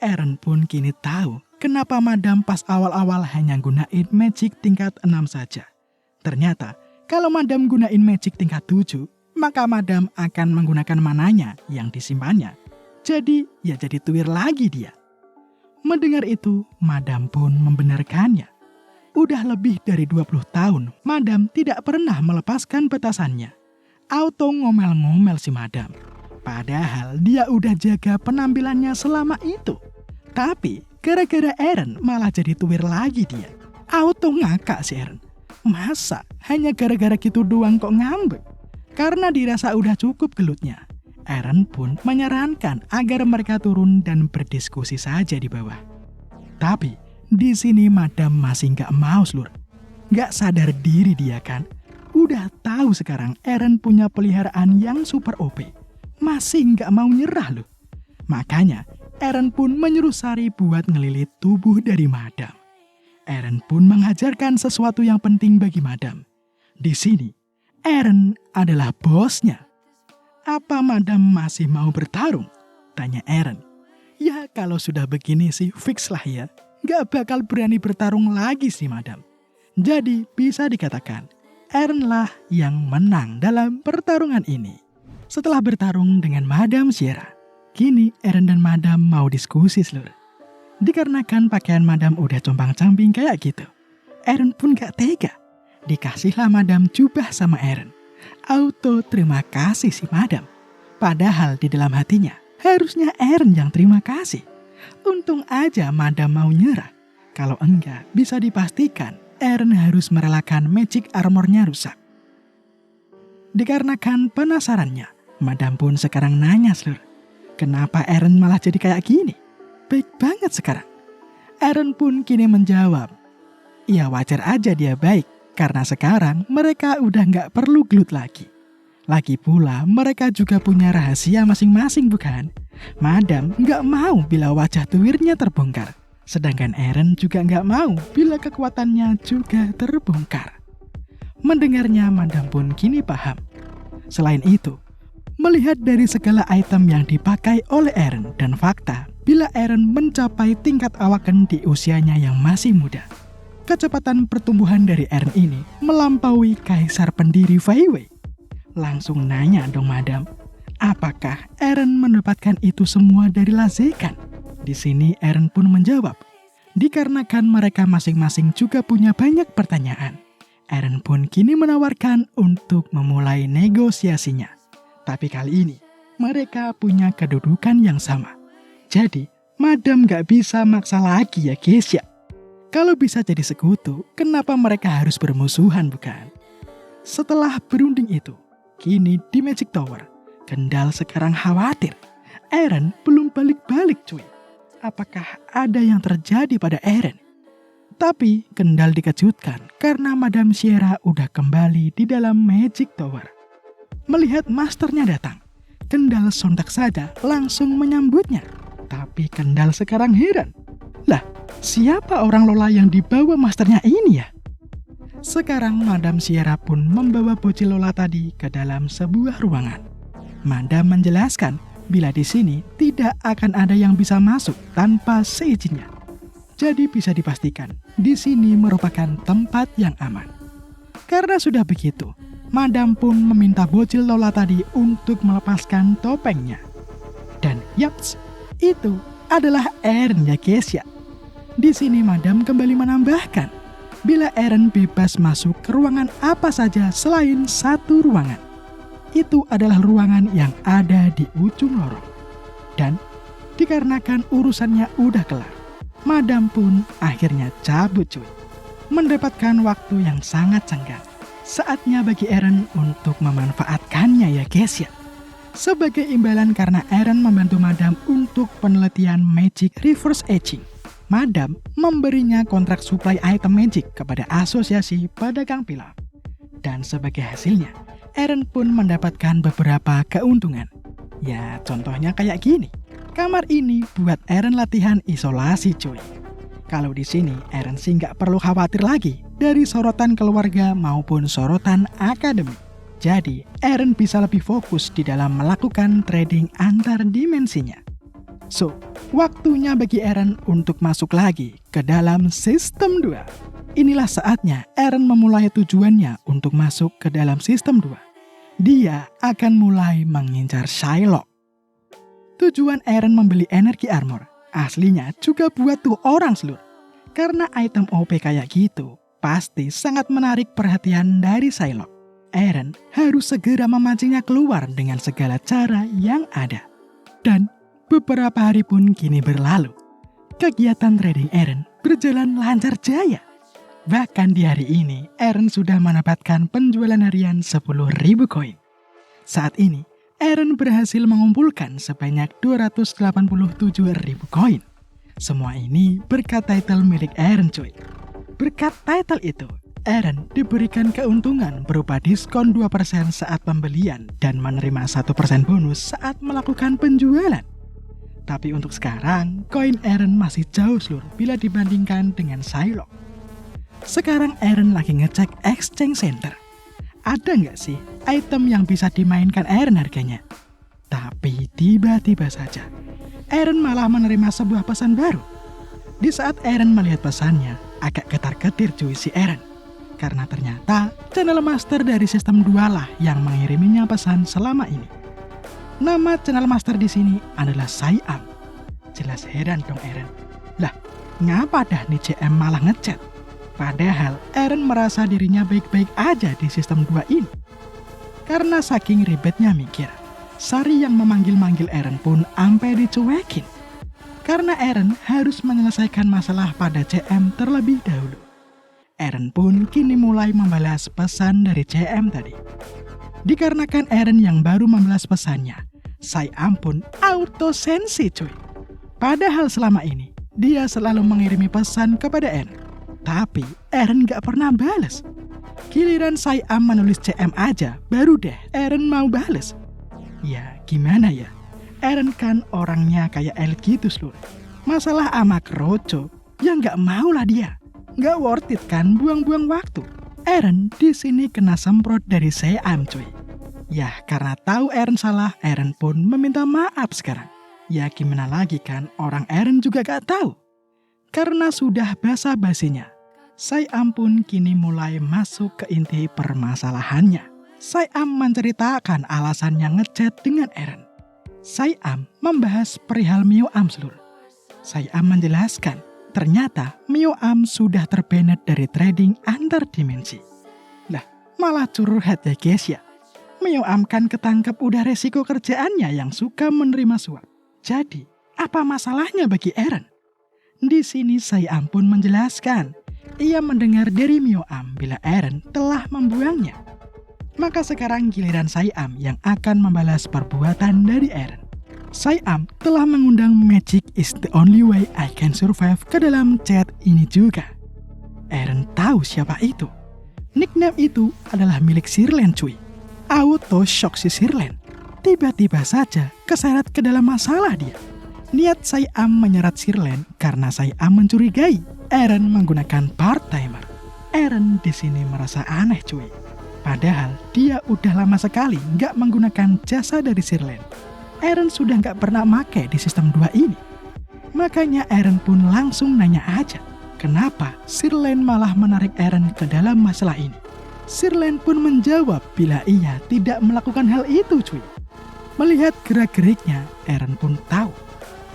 Eren pun kini tahu kenapa Madam pas awal-awal hanya gunain magic tingkat 6 saja. Ternyata kalau Madam gunain magic tingkat 7, maka Madam akan menggunakan mananya yang disimpannya. Jadi ya jadi tuwir lagi dia. Mendengar itu, Madam pun membenarkannya. Udah lebih dari 20 tahun, Madam tidak pernah melepaskan petasannya. Auto ngomel-ngomel si Madam. Padahal dia udah jaga penampilannya selama itu. Tapi gara-gara Eren malah jadi tuwir lagi dia. Auto ngakak si Eren. Masa hanya gara-gara gitu doang kok ngambek? Karena dirasa udah cukup gelutnya, Eren pun menyarankan agar mereka turun dan berdiskusi saja di bawah. Tapi di sini Madam masih nggak mau Lur. Nggak sadar diri dia kan. Udah tahu sekarang Eren punya peliharaan yang super OP. Masih nggak mau nyerah loh. Makanya Eren pun menyuruh Sari buat ngelilit tubuh dari Madam. Eren pun mengajarkan sesuatu yang penting bagi Madam. Di sini, Eren adalah bosnya. Apa Madam masih mau bertarung? Tanya Eren. Ya kalau sudah begini sih fix lah ya. Gak bakal berani bertarung lagi sih Madam. Jadi bisa dikatakan, Eren lah yang menang dalam pertarungan ini. Setelah bertarung dengan Madam Sierra, kini Eren dan Madam mau diskusi Lur. Dikarenakan pakaian Madam udah compang-camping kayak gitu, Eren pun gak tega. Dikasihlah Madam jubah sama Eren. Auto terima kasih si Madam. Padahal di dalam hatinya harusnya Eren yang terima kasih. Untung aja Madam mau nyerah. Kalau enggak bisa dipastikan Eren harus merelakan magic armornya rusak. Dikarenakan penasarannya, Madam pun sekarang nanya Lur. Kenapa Eren malah jadi kayak gini? Baik banget sekarang. Eren pun kini menjawab. Ya wajar aja dia baik. Karena sekarang mereka udah nggak perlu gelut lagi. Lagi pula mereka juga punya rahasia masing-masing bukan? Madam nggak mau bila wajah tuwirnya terbongkar. Sedangkan Eren juga nggak mau bila kekuatannya juga terbongkar. Mendengarnya Madam pun kini paham. Selain itu, melihat dari segala item yang dipakai oleh Eren dan fakta bila Eren mencapai tingkat awaken di usianya yang masih muda. Kecepatan pertumbuhan dari Eren ini melampaui kaisar pendiri Fei Wei. Langsung nanya dong Madam, apakah Eren mendapatkan itu semua dari Lazekan? Di sini Eren pun menjawab, dikarenakan mereka masing-masing juga punya banyak pertanyaan. Eren pun kini menawarkan untuk memulai negosiasinya. Tapi kali ini, mereka punya kedudukan yang sama. Jadi, Madam gak bisa maksa lagi ya guys ya. Kalau bisa jadi sekutu, kenapa mereka harus bermusuhan bukan? Setelah berunding itu, kini di Magic Tower, Kendall sekarang khawatir. Eren belum balik-balik cuy. Apakah ada yang terjadi pada Eren? Tapi Kendall dikejutkan karena Madam Sierra udah kembali di dalam Magic Tower. Melihat masternya datang, Kendall sontak saja langsung menyambutnya. Tapi Kendall sekarang heran. Lah, siapa orang Lola yang dibawa masternya ini ya? Sekarang Madam Sierra pun membawa bocil Lola tadi ke dalam sebuah ruangan. Madam menjelaskan bila di sini tidak akan ada yang bisa masuk tanpa seizinnya. Jadi bisa dipastikan, di sini merupakan tempat yang aman. Karena sudah begitu, Madam pun meminta bocil Lola tadi untuk melepaskan topengnya. Dan yaps, itu adalah Eren ya guys ya. Di sini Madam kembali menambahkan, bila Eren bebas masuk ke ruangan apa saja selain satu ruangan. Itu adalah ruangan yang ada di ujung lorong. Dan dikarenakan urusannya udah kelar, Madam pun akhirnya cabut cuy. Mendapatkan waktu yang sangat senggang. Saatnya bagi Eren untuk memanfaatkannya ya guys ya. Sebagai imbalan karena Eren membantu Madam untuk penelitian Magic Reverse Aging, Madam memberinya kontrak supply item magic kepada asosiasi pedagang pilar. Dan sebagai hasilnya, Eren pun mendapatkan beberapa keuntungan. Ya, contohnya kayak gini. Kamar ini buat Eren latihan isolasi cuy. Kalau di sini, Eren sih nggak perlu khawatir lagi dari sorotan keluarga maupun sorotan akademik. Jadi, Eren bisa lebih fokus di dalam melakukan trading antar dimensinya. So, waktunya bagi Eren untuk masuk lagi ke dalam sistem 2. Inilah saatnya Eren memulai tujuannya untuk masuk ke dalam sistem 2. Dia akan mulai mengincar Psylocke. Tujuan Eren membeli energi armor aslinya juga buat tuh orang seluruh. Karena item OP kayak gitu, pasti sangat menarik perhatian dari Psylocke. Eren harus segera memancingnya keluar dengan segala cara yang ada. Dan beberapa hari pun kini berlalu. Kegiatan trading Eren berjalan lancar jaya. Bahkan di hari ini, Eren sudah mendapatkan penjualan harian 10.000 koin. Saat ini, Eren berhasil mengumpulkan sebanyak 287.000 koin. Semua ini berkat title milik Eren cuy. Berkat title itu, Eren diberikan keuntungan berupa diskon 2% saat pembelian dan menerima 1% bonus saat melakukan penjualan. Tapi untuk sekarang, koin Eren masih jauh seluruh bila dibandingkan dengan Psylocke. Sekarang Eren lagi ngecek exchange center. Ada nggak sih item yang bisa dimainkan Eren harganya? Tapi tiba-tiba saja, Eren malah menerima sebuah pesan baru. Di saat Eren melihat pesannya, agak ketar-ketir cuy si Eren. Karena ternyata channel master dari sistem 2 lah yang mengiriminya pesan selama ini. Nama channel master di sini adalah Psyam. Jelas heran dong Eren. Lah, ngapa dah nih CM malah ngechat? Padahal Eren merasa dirinya baik-baik aja di sistem 2 ini. Karena saking ribetnya mikir, Sari yang memanggil-manggil Eren pun ampe dicuekin. Karena Eren harus menyelesaikan masalah pada CM terlebih dahulu. Eren pun kini mulai membalas pesan dari CM tadi. Dikarenakan Eren yang baru membalas pesannya, Psyam pun auto sensi cuy. Padahal selama ini, dia selalu mengirimi pesan kepada Eren. Tapi Eren gak pernah bales. Giliran Psyam menulis CM aja, baru deh Eren mau bales. Ya gimana ya, Eren kan orangnya kayak elit gitu seluruh. Masalah ama Kroco, ya gak mau lah dia. Gak worth it kan buang-buang waktu. Eren di sini kena semprot dari Psyam cuy. Ya karena tahu Eren salah, Eren pun meminta maaf sekarang. Ya gimana lagi kan, orang Eren juga gak tahu. Karena sudah basa-basinya, Psyam pun kini mulai masuk ke inti permasalahannya. Psyam menceritakan alasannya ngechat dengan Eren. Psyam membahas perihal Mioam seluruh. Psyam menjelaskan, ternyata Mioam sudah terbanet dari trading antar dimensi. Lah, malah curhat ya guys ya. Mioam kan ketangkep udah resiko kerjaannya yang suka menerima suap. Jadi, apa masalahnya bagi Eren? Di sini Psyam pun menjelaskan, ia mendengar dari Mioam bila Eren telah membuangnya. Maka sekarang giliran Psyam yang akan membalas perbuatan dari Eren. Psyam telah mengundang Magic is the only way I can survive ke dalam chat ini juga. Eren tahu siapa itu. Nickname itu adalah milik Sirlen cuy. Auto shock si Sirlen. Tiba-tiba saja keseret ke dalam masalah dia. Niat Psyam menyerat Sirlen karena Psyam mencurigai Eren menggunakan part-timer. Eren di sini merasa aneh cuy. Padahal dia udah lama sekali nggak menggunakan jasa dari Sirlen. Eren sudah nggak pernah make di sistem 2 ini. Makanya Eren pun langsung nanya aja, kenapa Sirlen malah menarik Eren ke dalam masalah ini. Sirlen pun menjawab bila ia tidak melakukan hal itu cuy. Melihat gerak-geriknya, Eren pun tahu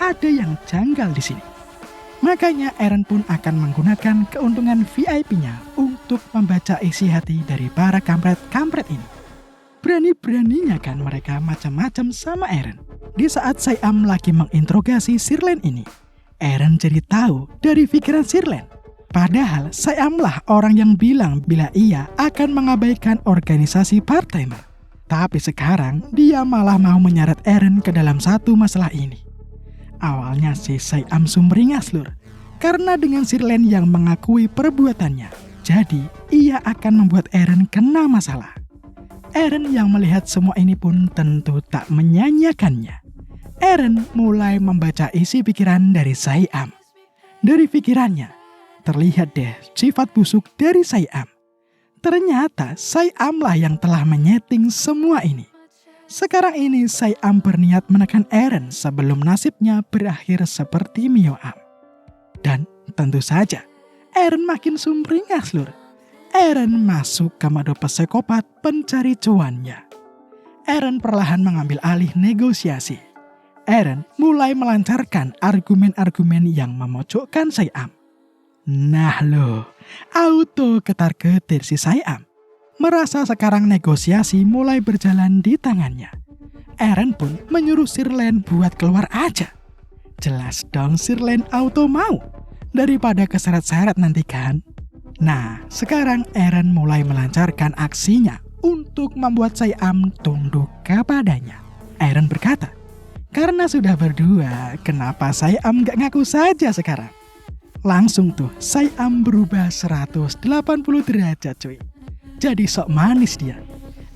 ada yang janggal di sini. Makanya Eren pun akan menggunakan keuntungan VIP-nya untuk membaca isi hati dari para kampret-kampret ini. Berani-beraninya kan mereka macam-macam sama Eren. Di saat Psyam lagi menginterogasi Sirlen ini, Eren jadi tahu dari pikiran Sirlen. Padahal Psyam lah orang yang bilang bila ia akan mengabaikan organisasi part-timer. Tapi sekarang dia malah mau menyeret Eren ke dalam satu masalah ini. Awalnya si Psyam sumringah lur. Karena dengan Sirlen yang mengakui perbuatannya, jadi ia akan membuat Eren kena masalah. Eren yang melihat semua ini pun tentu tak menyanyiakannya. Eren mulai membaca isi pikiran dari Sai-am. Dari pikirannya, terlihat deh sifat busuk dari Sai-am. Ternyata Sai-am lah yang telah menyeting semua ini. Sekarang ini Sai-am berniat menekan Eren sebelum nasibnya berakhir seperti Mio-am. Dan tentu saja, Eren makin sumringah, Lur. Eren masuk ke mode psikopat pencari cuannya. Eren perlahan mengambil alih negosiasi. Eren mulai melancarkan argumen-argumen yang memojokkan Sai-am. Nah loh, auto ketar-ketir si Sai-am. Merasa sekarang negosiasi mulai berjalan di tangannya. Eren pun menyuruh Sirlen buat keluar aja. Jelas dong Sirlen auto mau, daripada keseret-seret nanti kan. Nah, sekarang Eren mulai melancarkan aksinya untuk membuat Sai-am tunduk kepadanya. Eren berkata, karena sudah berdua, kenapa Sai-am gak ngaku saja sekarang? Langsung tuh Sai-am berubah 180 derajat cuy. Jadi sok manis dia.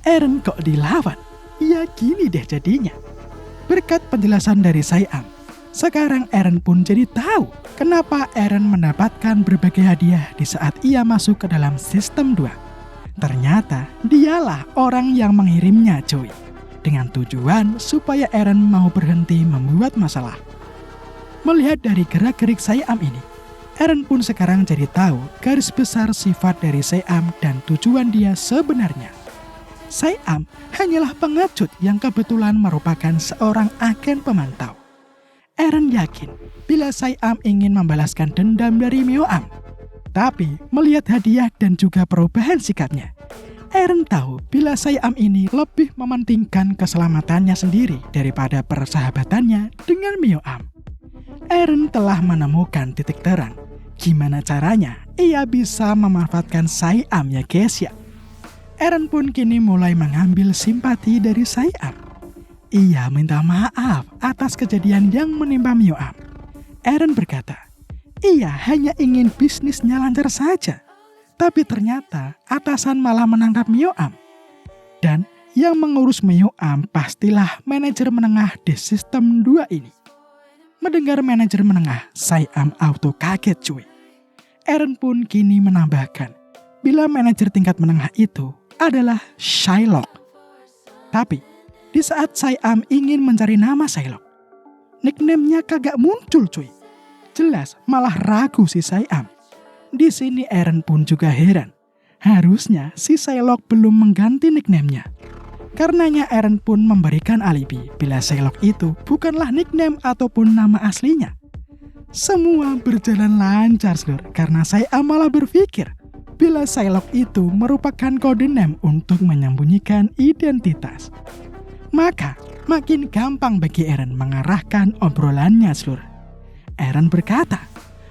Eren kok dilawan? Ya gini deh jadinya. Berkat penjelasan dari Sai-am, sekarang Eren pun jadi tahu kenapa Eren mendapatkan berbagai hadiah di saat ia masuk ke dalam sistem 2. Ternyata dialah orang yang mengirimnya cuy. Dengan tujuan supaya Eren mau berhenti membuat masalah. Melihat dari gerak-gerik Sai-am ini, Eren pun sekarang jadi tahu garis besar sifat dari Sai-am dan tujuan dia sebenarnya. Sai-am hanyalah pengecut yang kebetulan merupakan seorang agen pemantau. Eren yakin bila Sai-am ingin membalaskan dendam dari Mio-am. Tapi melihat hadiah dan juga perubahan sikapnya, Eren tahu bila Sai-am ini lebih mementingkan keselamatannya sendiri daripada persahabatannya dengan Mio-am. Eren telah menemukan titik terang. Gimana caranya ia bisa memanfaatkan Sai-am ya guys ya. Eren pun kini mulai mengambil simpati dari Sai-am. Ia minta maaf atas kejadian yang menimpa Mio-am. Eren berkata, ia hanya ingin bisnisnya lancar saja. Tapi ternyata atasan malah menangkap Mio-am. Dan yang mengurus Mio-am pastilah manajer menengah di sistem 2 ini. Mendengar manajer menengah, Sai-am auto kaget cuy. Eren pun kini menambahkan, bila manajer tingkat menengah itu adalah Shylock. Tapi di saat Sai-am ingin mencari nama Shylock, nickname-nya kagak muncul cuy. Jelas malah ragu si Sai-am. Di sini Eren pun juga heran. Harusnya si Shylock belum mengganti nickname-nya. Karenanya Eren pun memberikan alibi bila Shylock itu bukanlah nickname ataupun nama aslinya. Semua berjalan lancar, Lur, karena Sai-am malah berpikir bila Shylock itu merupakan kode name untuk menyembunyikan identitas. Maka makin gampang bagi Eren mengarahkan obrolannya, Lur. Eren berkata,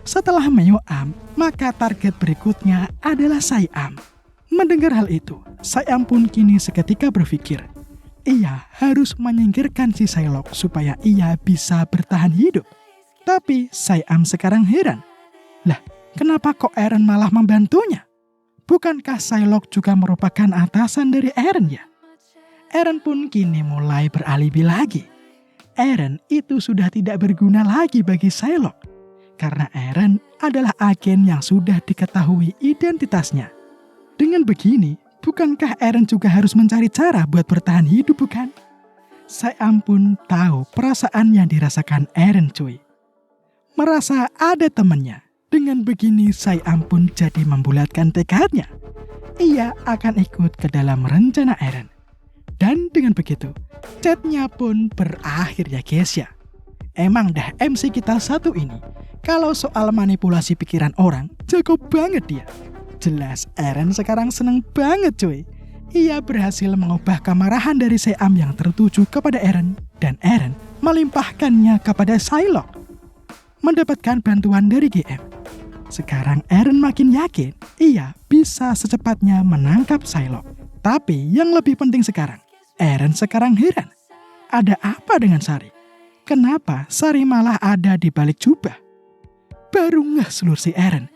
setelah Mio-am, maka target berikutnya adalah Sai-am. Mendengar hal itu, Sai-am pun kini seketika berpikir, ia harus menyingkirkan si Shylock supaya ia bisa bertahan hidup. Tapi Sai-am sekarang heran. Lah, kenapa kok Eren malah membantunya? Bukankah Shylock juga merupakan atasan dari Eren ya? Eren pun kini mulai beralibi lagi. Eren itu sudah tidak berguna lagi bagi Shylock. Karena Eren adalah agen yang sudah diketahui identitasnya. Dengan begini, bukankah Eren juga harus mencari cara buat bertahan hidup bukan? Sai-am pun tahu perasaan yang dirasakan Eren cuy. Merasa ada temannya. Dengan begini Sai-am pun jadi membulatkan tekadnya. Ia akan ikut ke dalam rencana Eren. Dan dengan begitu, chatnya pun berakhir ya guys ya. Emang dah MC kita satu ini, kalau soal manipulasi pikiran orang, jago banget dia. Jelas Eren sekarang seneng banget cuy. Ia berhasil mengubah kemarahan dari Sai-am yang tertuju kepada Eren, dan Eren melimpahkannya kepada Shylock. Mendapatkan bantuan dari GM. Sekarang Eren makin yakin ia bisa secepatnya menangkap Shylock. Tapi yang lebih penting sekarang, Eren sekarang heran. Ada apa dengan Sari? Kenapa Sari malah ada di balik jubah? Baru ngeh seluruh si Eren.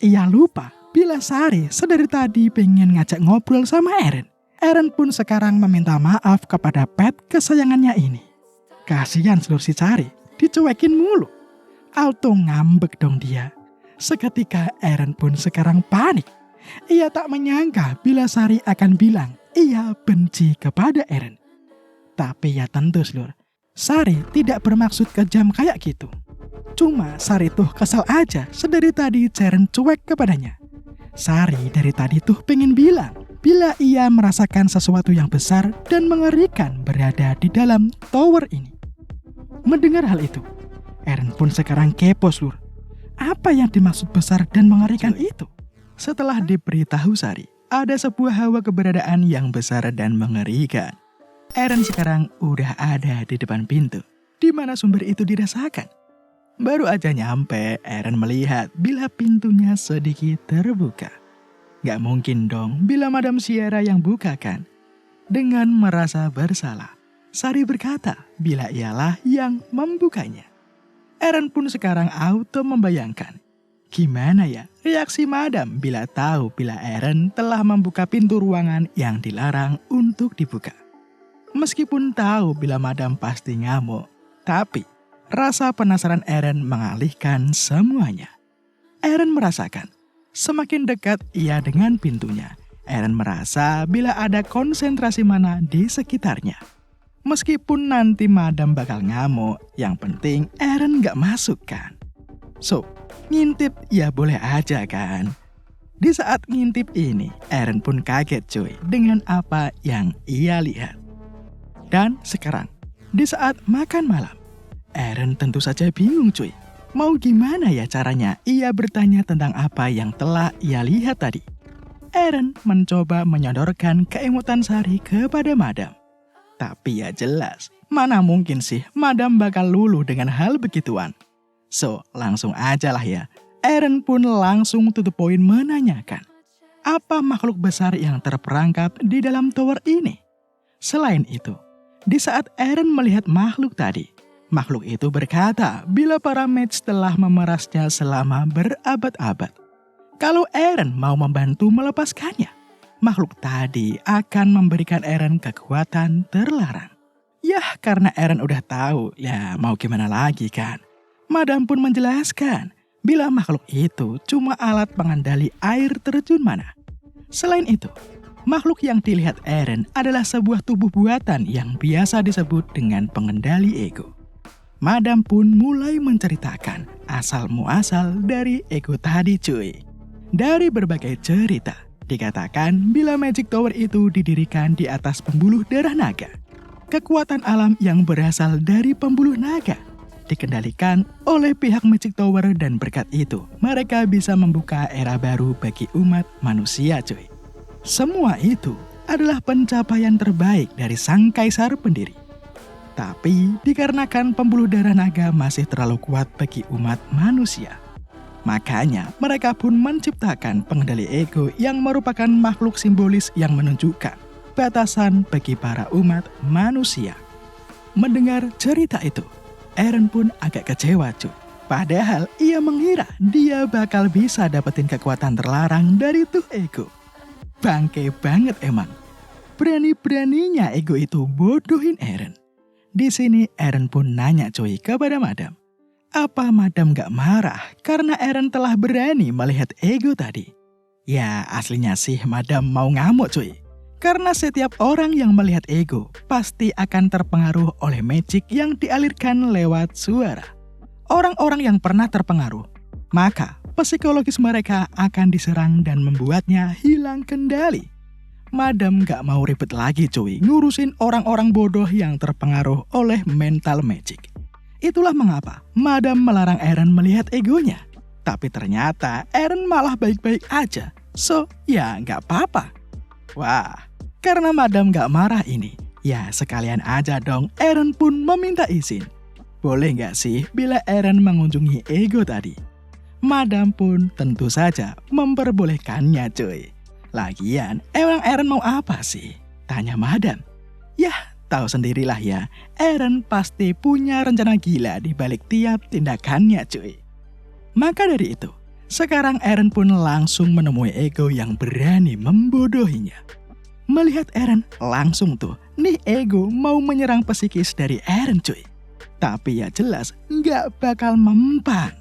Ia lupa bila Sari sedari tadi pengen ngajak ngobrol sama Eren. Eren pun sekarang meminta maaf kepada pet kesayangannya ini. Kasihan seluruh si Sari, dicuekin mulu. Auto ngambek dong dia. Seketika Eren pun sekarang panik. Ia tak menyangka bila Sari akan bilang ia benci kepada Eren. Tapi ya tentu seluruh, Sari tidak bermaksud kejam kayak gitu. Cuma Sari tuh kesal aja sedari tadi Eren cuek kepadanya. Sari dari tadi tuh pengen bilang bila ia merasakan sesuatu yang besar dan mengerikan berada di dalam tower ini. Mendengar hal itu, Eren pun sekarang kepo seluruh. Apa yang dimaksud besar dan mengerikan itu? Setelah diberitahu Sari, ada sebuah hawa keberadaan yang besar dan mengerikan. Eren sekarang udah ada di depan pintu, di mana sumber itu dirasakan. Baru aja nyampe, Eren melihat bila pintunya sedikit terbuka. Gak mungkin dong bila Madam Sierra yang buka kan? Dengan merasa bersalah, Sari berkata bila ialah yang membukanya. Eren pun sekarang auto membayangkan. Gimana ya reaksi Madam bila tahu bila Eren telah membuka pintu ruangan yang dilarang untuk dibuka. Meskipun tahu bila Madam pasti ngamuk, tapi rasa penasaran Eren mengalihkan semuanya. Eren merasakan semakin dekat ia dengan pintunya. Eren merasa bila ada konsentrasi mana di sekitarnya. Meskipun nanti Madam bakal ngamuk, yang penting Eren gak masuk kan. So, ngintip ya boleh aja kan. Di saat ngintip ini, Eren pun kaget cuy dengan apa yang ia lihat. Dan sekarang, di saat makan malam, Eren tentu saja bingung cuy. Mau gimana ya caranya ia bertanya tentang apa yang telah ia lihat tadi. Eren mencoba menyodorkan keemutan Sari kepada Madam. Tapi ya jelas, mana mungkin sih Madam bakal luluh dengan hal begituan. So, langsung aja lah ya. Eren pun langsung to the point menanyakan. Apa makhluk besar yang terperangkap di dalam tower ini? Selain itu, di saat Eren melihat makhluk tadi, makhluk itu berkata bila para mage telah memerasnya selama berabad-abad. Kalau Eren mau membantu melepaskannya, makhluk tadi akan memberikan Eren kekuatan terlarang. Yah, karena Eren udah tahu, ya mau gimana lagi kan. Madam pun menjelaskan bila makhluk itu cuma alat pengendali air terjun mana. Selain itu, makhluk yang dilihat Eren adalah sebuah tubuh buatan yang biasa disebut dengan pengendali ego. Madam pun mulai menceritakan asal muasal dari ego tadi cuy. Dari berbagai cerita, dikatakan bila Magic Tower itu didirikan di atas pembuluh darah naga. Kekuatan alam yang berasal dari pembuluh naga dikendalikan oleh pihak Magic Tower dan berkat itu mereka bisa membuka era baru bagi umat manusia cuy. Semua itu adalah pencapaian terbaik dari sang kaisar pendiri. Tapi dikarenakan pembuluh darah naga masih terlalu kuat bagi umat manusia, makanya mereka pun menciptakan pengendali ego yang merupakan makhluk simbolis yang menunjukkan batasan bagi para umat manusia. Mendengar cerita itu, Eren pun agak kecewa cuy. Padahal ia mengira dia bakal bisa dapetin kekuatan terlarang dari tuh ego. Bangke banget emang. Berani-beraninya ego itu bodohin Eren. Di sini Eren pun nanya cuy kepada Madam. Apa Madam gak marah karena Eren telah berani melihat ego tadi? Ya aslinya sih Madam mau ngamuk cuy. Karena setiap orang yang melihat ego pasti akan terpengaruh oleh magic yang dialirkan lewat suara. Orang-orang yang pernah terpengaruh, maka psikologis mereka akan diserang dan membuatnya hilang kendali. Madam gak mau ribet lagi cuy ngurusin orang-orang bodoh yang terpengaruh oleh mental magic. Itulah mengapa Madam melarang Eren melihat egonya. Tapi ternyata Eren malah baik-baik aja. So, ya gak apa-apa. Wah, karena Madam gak marah ini, ya sekalian aja dong Eren pun meminta izin. Boleh gak sih bila Eren mengunjungi ego tadi? Madam pun tentu saja memperbolehkannya cuy. Lagian, emang Eren mau apa sih? Tanya Madam. Yah, tahu sendirilah ya, Eren pasti punya rencana gila di balik tiap tindakannya cuy. Maka dari itu, sekarang Eren pun langsung menemui Ego yang berani membodohinya. Melihat Eren, langsung tuh, nih Ego mau menyerang psikis dari Eren cuy. Tapi ya jelas nggak bakal mempan.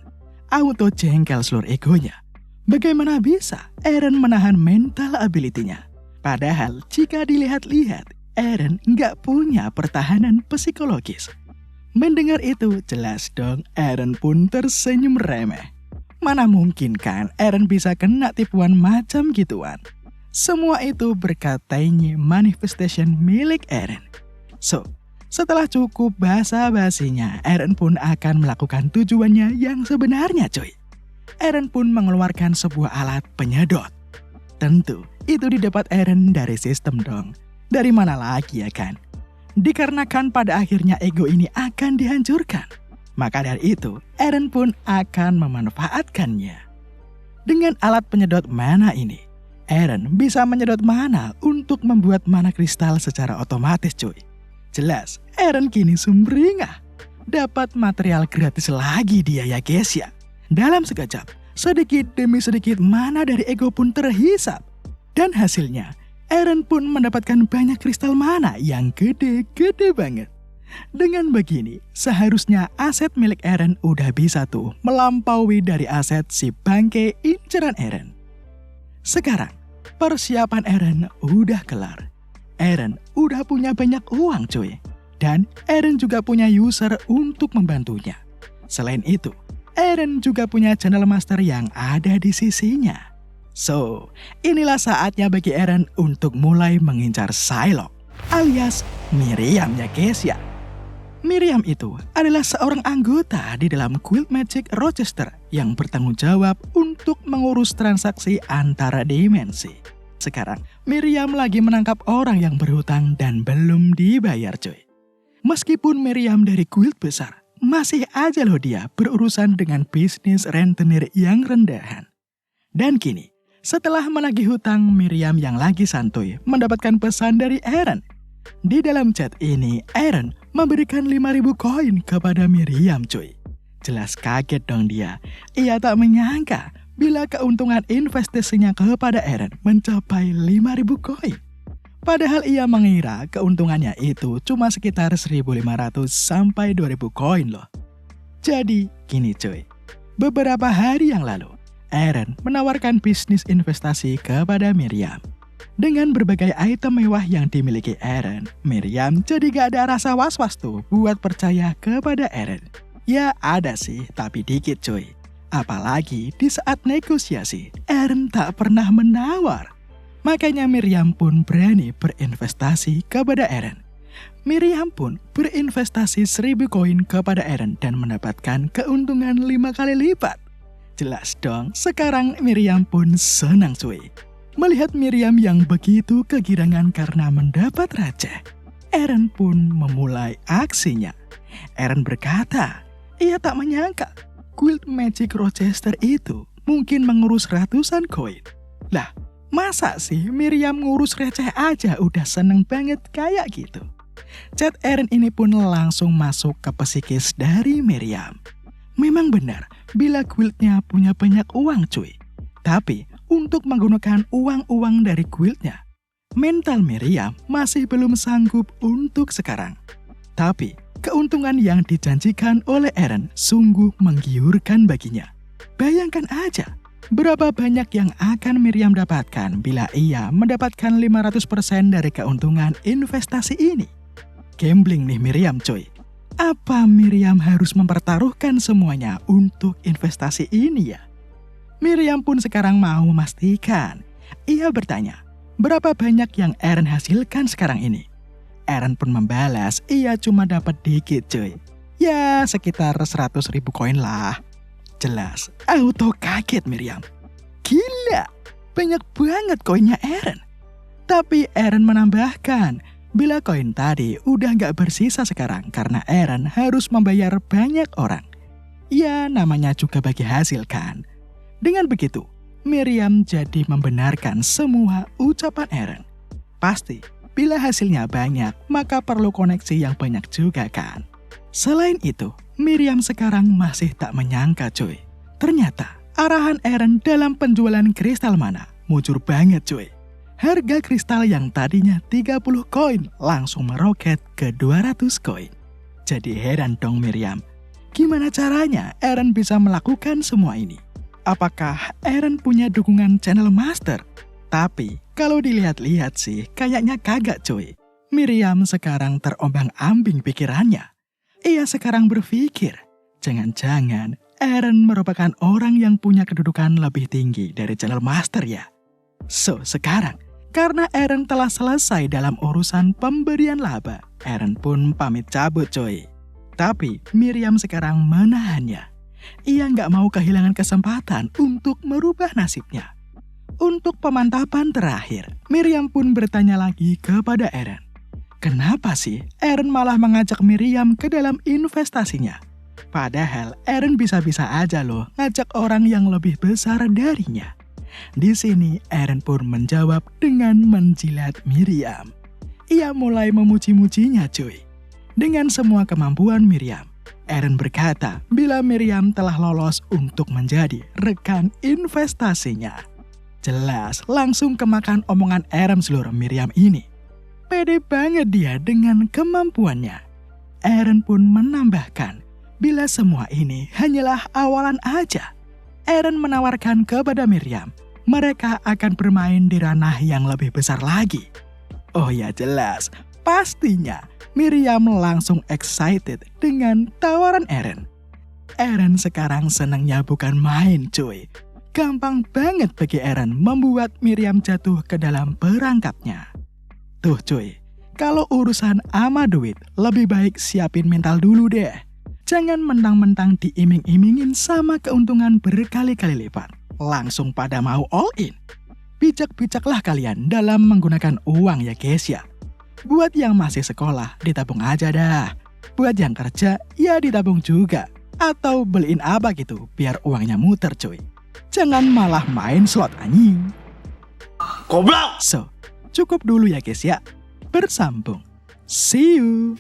Auto jengkel seluruh egonya. Bagaimana bisa Eren menahan mental ability-nya? Padahal jika dilihat-lihat, Eren nggak punya pertahanan psikologis. Mendengar itu, jelas dong Eren pun tersenyum remeh. Mana mungkin kan Eren bisa kena tipuan macam gituan. Semua itu berkat tiny manifestation milik Eren. So, setelah cukup basa-basinya, Eren pun akan melakukan tujuannya yang sebenarnya cuy. Eren pun mengeluarkan sebuah alat penyedot. Tentu, itu didapat Eren dari sistem dong. Dari mana lagi ya kan? Dikarenakan pada akhirnya ego ini akan dihancurkan. Maka dari itu, Eren pun akan memanfaatkannya. Dengan alat penyedot mana ini, Eren bisa menyedot mana untuk membuat mana kristal secara otomatis cuy. Jelas, Eren kini sumringah. Dapat material gratis lagi dia ya guys ya. Dalam sekejap, sedikit demi sedikit mana dari ego pun terhisap. Dan hasilnya, Eren pun mendapatkan banyak kristal mana yang gede-gede banget. Dengan begini, seharusnya aset milik Eren udah bisa tuh melampaui dari aset si bangke inceran Eren. Sekarang, persiapan Eren udah kelar. Eren udah punya banyak uang cuy. Dan Eren juga punya user untuk membantunya. Selain itu, Eren juga punya channel master yang ada di sisinya. So, inilah saatnya bagi Eren untuk mulai mengincar Psylocke alias Miriam ya guys ya. Miriam itu adalah seorang anggota di dalam Guild Magic Rochester yang bertanggung jawab untuk mengurus transaksi antara dimensi. Sekarang, Miriam lagi menangkap orang yang berhutang dan belum dibayar cuy. Meskipun Miriam dari guild besar, masih aja loh dia berurusan dengan bisnis rentenir yang rendahan. Dan kini, setelah menagih hutang, Miriam yang lagi santuy mendapatkan pesan dari Eren. Di dalam chat ini, Eren memberikan 5.000 koin kepada Miriam cuy. Jelas kaget dong dia. Ia tak menyangka bila keuntungan investasinya kepada Eren mencapai 5.000 koin. Padahal ia mengira keuntungannya itu cuma sekitar 1.500 sampai 2.000 koin loh. Jadi gini cuy, beberapa hari yang lalu, Eren menawarkan bisnis investasi kepada Miriam. Dengan berbagai item mewah yang dimiliki Eren, Miriam jadi gak ada rasa was-was tuh buat percaya kepada Eren. Ya ada sih, tapi dikit cuy. Apalagi di saat negosiasi, Eren tak pernah menawar. Makanya Miriam pun berani berinvestasi kepada Eren. Miriam pun berinvestasi 1.000 koin kepada Eren dan mendapatkan keuntungan 5 kali lipat. Jelas dong, sekarang Miriam pun senang cuy. Melihat Miriam yang begitu kegirangan karena mendapat receh, Eren pun memulai aksinya. Eren berkata, ia tak menyangka Guild Magic Rochester itu mungkin mengurus ratusan koin. Lah, masa sih Miriam ngurus receh aja udah seneng banget kayak gitu? Chat Eren ini pun langsung masuk ke psikis dari Miriam. Memang benar, bila guildnya punya banyak uang cuy. Tapi, untuk menggunakan uang-uang dari guildnya, mental Miriam masih belum sanggup untuk sekarang. Tapi, keuntungan yang dijanjikan oleh Eren sungguh menggiurkan baginya. Bayangkan aja, berapa banyak yang akan Miriam dapatkan bila ia mendapatkan 500% dari keuntungan investasi ini. Gambling nih Miriam coy. Apa Miriam harus mempertaruhkan semuanya untuk investasi ini ya? Miriam pun sekarang mau memastikan. Ia bertanya, berapa banyak yang Eren hasilkan sekarang ini? Eren pun membalas, ia cuma dapat dikit cuy. Ya sekitar 100.000 koin lah. Jelas, auto kaget Miriam. Gila, banyak banget koinnya Eren. Tapi Eren menambahkan, bila koin tadi udah gak bersisa sekarang karena Eren harus membayar banyak orang. Ya namanya juga bagi hasil kan. Dengan begitu, Miriam jadi membenarkan semua ucapan Eren. Pasti, bila hasilnya banyak, maka perlu koneksi yang banyak juga kan. Selain itu, Miriam sekarang masih tak menyangka cuy. Ternyata arahan Eren dalam penjualan kristal mana mujur banget cuy. Harga kristal yang tadinya 30 koin langsung meroket ke 200 koin. Jadi heran dong Miriam, gimana caranya Eren bisa melakukan semua ini? Apakah Eren punya dukungan channel master? Tapi kalau dilihat-lihat sih kayaknya kagak cuy. Miriam sekarang terombang-ambing pikirannya. Ia sekarang berpikir, jangan-jangan Eren merupakan orang yang punya kedudukan lebih tinggi dari channel master ya. So, sekarang, karena Eren telah selesai dalam urusan pemberian laba, Eren pun pamit cabut coy. Tapi Miriam sekarang menahannya. Ia nggak mau kehilangan kesempatan untuk merubah nasibnya. Untuk pemantapan terakhir, Miriam pun bertanya lagi kepada Eren. Kenapa sih Eren malah mengajak Miriam ke dalam investasinya? Padahal Eren bisa-bisa aja loh ngajak orang yang lebih besar darinya. Di sini Eren pun menjawab dengan menjilat Miriam. Ia mulai memuji-mujinya cuy. Dengan semua kemampuan Miriam, Eren berkata bila Miriam telah lolos untuk menjadi rekan investasinya. Jelas langsung kemakan omongan Eren seluruh Miriam ini. Pede banget dia dengan kemampuannya. Eren pun menambahkan, bila semua ini hanyalah awalan aja. Eren menawarkan kepada Miriam, mereka akan bermain di ranah yang lebih besar lagi. Oh ya jelas, pastinya Miriam langsung excited dengan tawaran Eren. Eren sekarang senangnya bukan main cuy. Gampang banget bagi Eren membuat Miriam jatuh ke dalam perangkapnya. Tuh cuy, kalau urusan ama duit, lebih baik siapin mental dulu deh. Jangan mentang-mentang diiming-imingin sama keuntungan berkali-kali lipat. Langsung pada mau all in. Bijak-bijaklah kalian dalam menggunakan uang ya guys ya. Buat yang masih sekolah, ditabung aja dah. Buat yang kerja, ya ditabung juga. Atau beliin apa gitu, biar uangnya muter cuy. Jangan malah main slot anjing. Goblok! So, cukup dulu ya guys ya. Bersambung. See you.